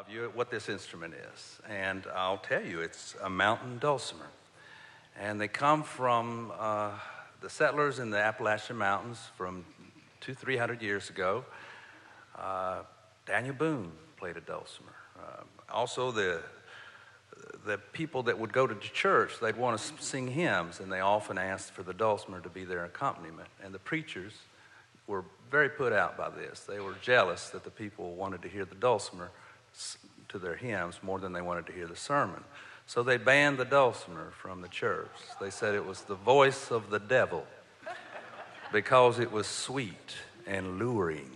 of you what this instrument is. And I'll tell you, it's a mountain dulcimer. And they come from the settlers in the Appalachian Mountains from 200-300 years ago. Daniel Boone played a dulcimer. Also, the people that would go to church, they'd want to sing hymns, and they often asked for the dulcimer to be their accompaniment. And the preachers were very put out by this. They were jealous that the people wanted to hear the dulcimer to their hymns more than they wanted to hear the sermon. So they banned the dulcimer from the church. They said it was the voice of the devil because it was sweet and luring.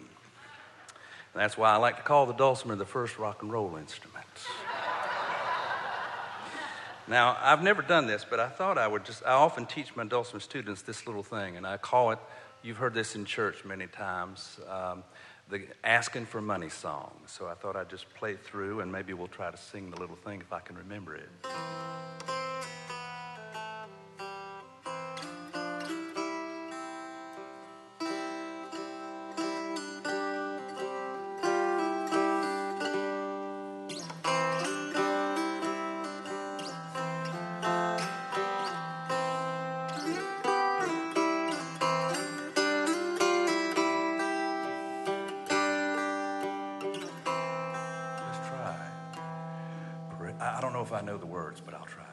And that's why I like to call the dulcimer the first rock and roll instrument. Now, I've never done this, but I thought I often teach my dulcimer students this little thing, and I call it, you've heard this in church many times, the asking for money song. So I thought I'd just play through, and maybe we'll try to sing the little thing if I can remember it. I don't know if I know the words, but I'll try.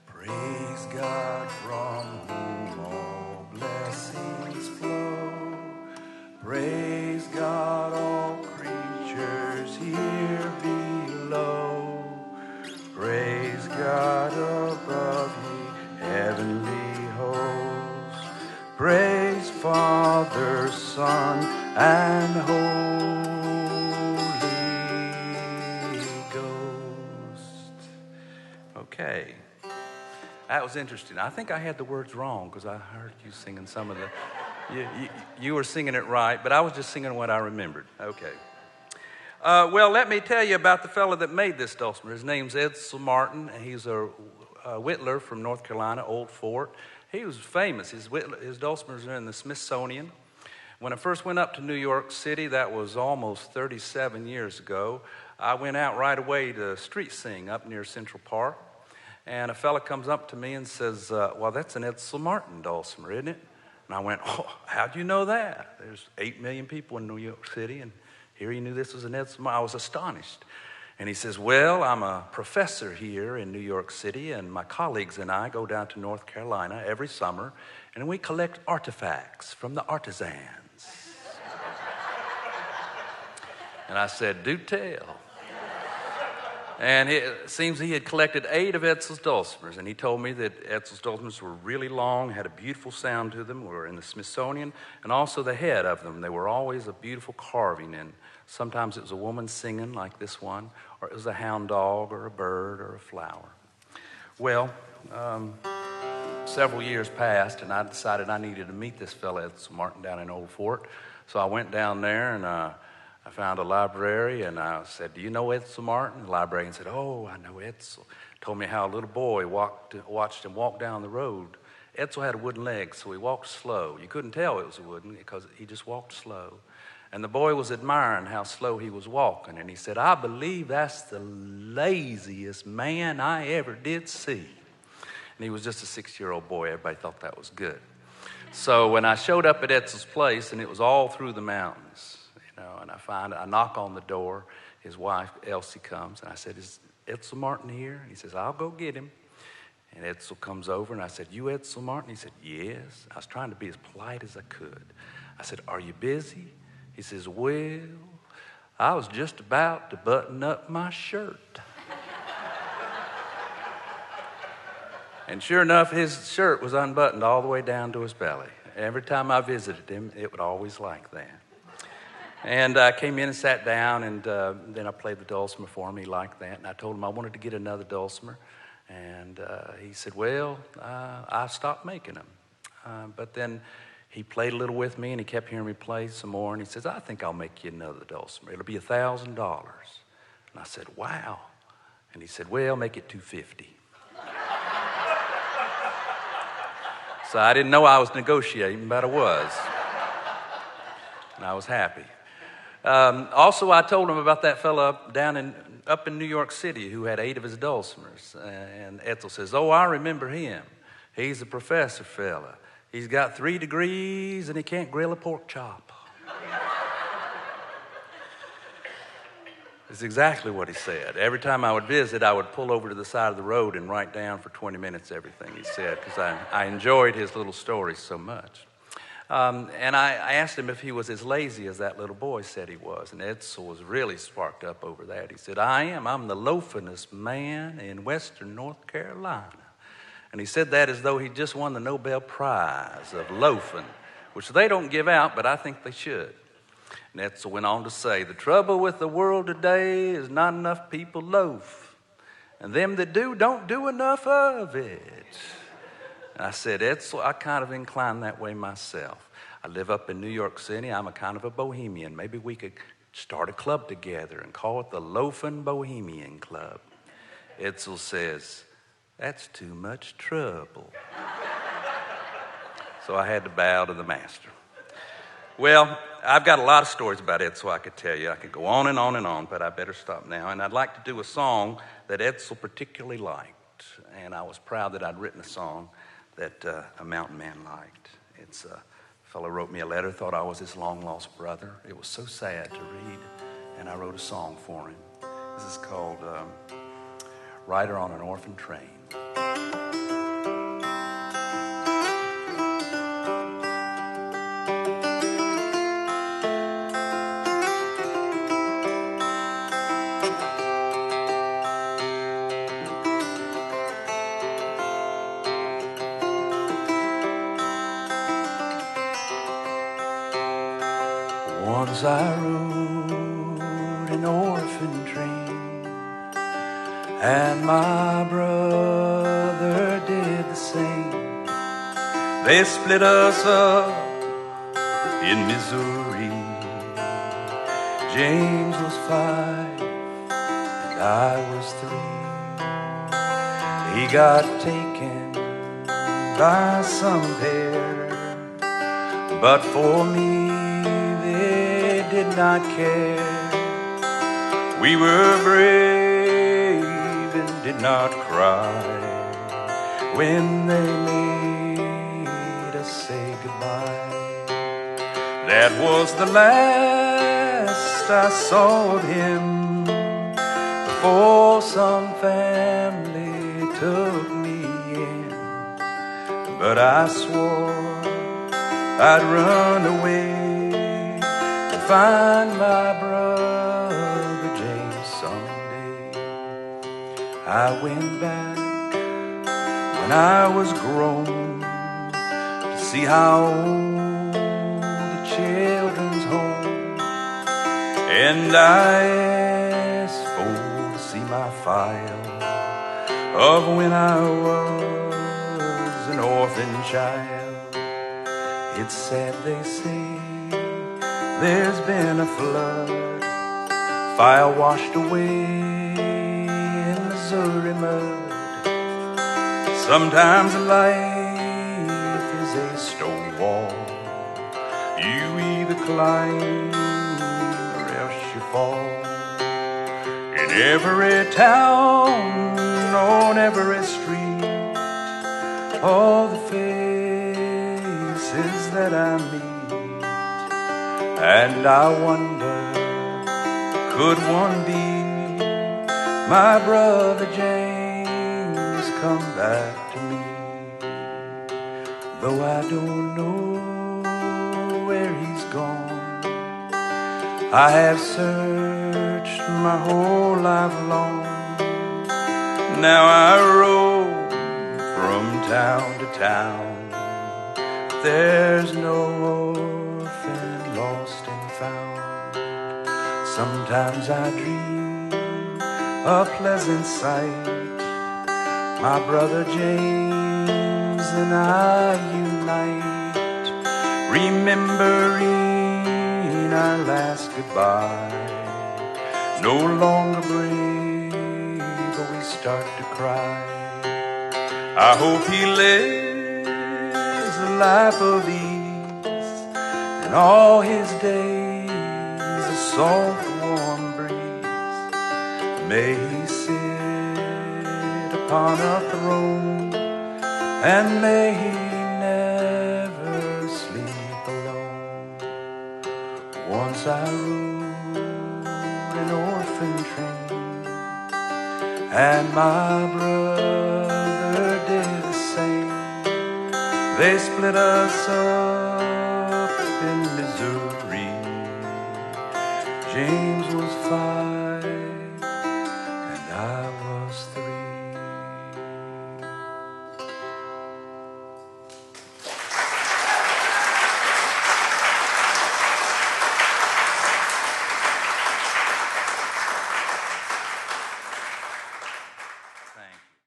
Praise God from whom all blessings flow. Praise God, all creatures here below. Praise God above ye heavenly hosts. Praise Father, Son, and Holy Okay, that was interesting. I think I had the words wrong because I heard you singing some of the, you were singing it right, but I was just singing what I remembered. Okay. Well, let me tell you about the fellow that made this dulcimer. His name's Edsel Martin. He's a whittler from North Carolina, Old Fort. He was famous. His dulcimers are in the Smithsonian. When I first went up to New York City, that was almost 37 years ago, I went out right away to street sing up near Central Park. And a fella comes up to me and says, well, that's an Edsel Martin dulcimer, isn't it? And I went, oh, how'd you know that? There's 8 million people in New York City, and here you knew this was an Edsel Martin. I was astonished. And he says, well, I'm a professor here in New York City, and my colleagues and I go down to North Carolina every summer, and we collect artifacts from the artisans. And I said, do tell. And it seems he had collected 8 of Edsel's dulcimers, and he told me that Edsel's dulcimers were really long, had a beautiful sound to them, were in the Smithsonian, and also the head of them. They were always a beautiful carving, and sometimes it was a woman singing like this one, or it was a hound dog or a bird or a flower. Well, several years passed, and I decided I needed to meet this fellow Edsel Martin down in Old Fort. So I went down there, and I found a library, and I said, do you know Edsel Martin? The librarian said, oh, I know Edsel. Told me how a little boy watched him walk down the road. Edsel had a wooden leg, so he walked slow. You couldn't tell it was a wooden because he just walked slow. And the boy was admiring how slow he was walking, and he said, I believe that's the laziest man I ever did see. And he was just a 6-year-old boy. Everybody thought that was good. So when I showed up at Edsel's place, and it was all through the mountains, and I knock on the door. His wife, Elsie, comes, and I said, is Edsel Martin here? And he says, I'll go get him. And Edsel comes over, and I said, you Edsel Martin? He said, yes. I was trying to be as polite as I could. I said, are you busy? He says, well, I was just about to button up my shirt. And sure enough, his shirt was unbuttoned all the way down to his belly. Every time I visited him, it would always like that. And I came in and sat down, and then I played the dulcimer for him. He liked that. And I told him I wanted to get another dulcimer. And he said, well, I stopped making them. But then he played a little with me, and he kept hearing me play some more. And he says, I think I'll make you another dulcimer. It'll be $1,000. And I said, wow. And he said, well, make it $250. So I didn't know I was negotiating, but I was. And I was happy. Also, I told him about that fella up in New York City who had 8 of his dulcimers. And Etzel says, oh, I remember him. He's a professor fella. He's got 3 degrees and he can't grill a pork chop. It's exactly what he said. Every time I would visit, I would pull over to the side of the road and write down for 20 minutes everything he said because I enjoyed his little stories so much. And I asked him if he was as lazy as that little boy said he was. And Edsel was really sparked up over that. He said, I am. I'm the loafingest man in western North Carolina. And he said that as though he just won the Nobel Prize of loafing, which they don't give out, but I think they should. And Edsel went on to say, the trouble with the world today is not enough people loaf. And them that do don't do enough of it. And I said, Edsel, I kind of incline that way myself. I live up in New York City. I'm a kind of a bohemian. Maybe we could start a club together and call it the Loafin' Bohemian Club. Edsel says, that's too much trouble. So I had to bow to the master. Well, I've got a lot of stories about Edsel I could tell you. I could go on and on and on, but I better stop now. And I'd like to do a song that Edsel particularly liked. And I was proud that I'd written a song that a mountain man liked. It's a fellow wrote me a letter, thought I was his long-lost brother. It was so sad to read, and I wrote a song for him. This is called Rider on an Orphan Train. Once I rode an orphan train, and my brother did the same. They split us up in Missouri. James was 5 and I was 3. He got taken by some pair, but for me did not care. We were brave and did not cry when they made us say goodbye. That was the last I saw of him before some family took me in. But I swore I'd run away, find my brother James someday. I went back when I was grown to see how old the children's home, and I asked for to see my file of when I was an orphan child. It's sad they say there's been a flood, fire washed away in Missouri mud. Sometimes life is a stone wall. You either climb or else you fall. In every town, on every street, all the faces that I meet. And I wonder, could one be my brother James come back to me? Though I don't know where he's gone, I have searched my whole life long. Now I roam from town to town. There's no lost and found. Sometimes I dream a pleasant sight, my brother James and I unite, remembering our last goodbye. No longer brave, but we start to cry. I hope he lives a life of ease, and all his days are soft warm breeze. May he sit upon a throne, and may he never sleep alone. Once I rode an orphan train, and my brother did the same. They split us up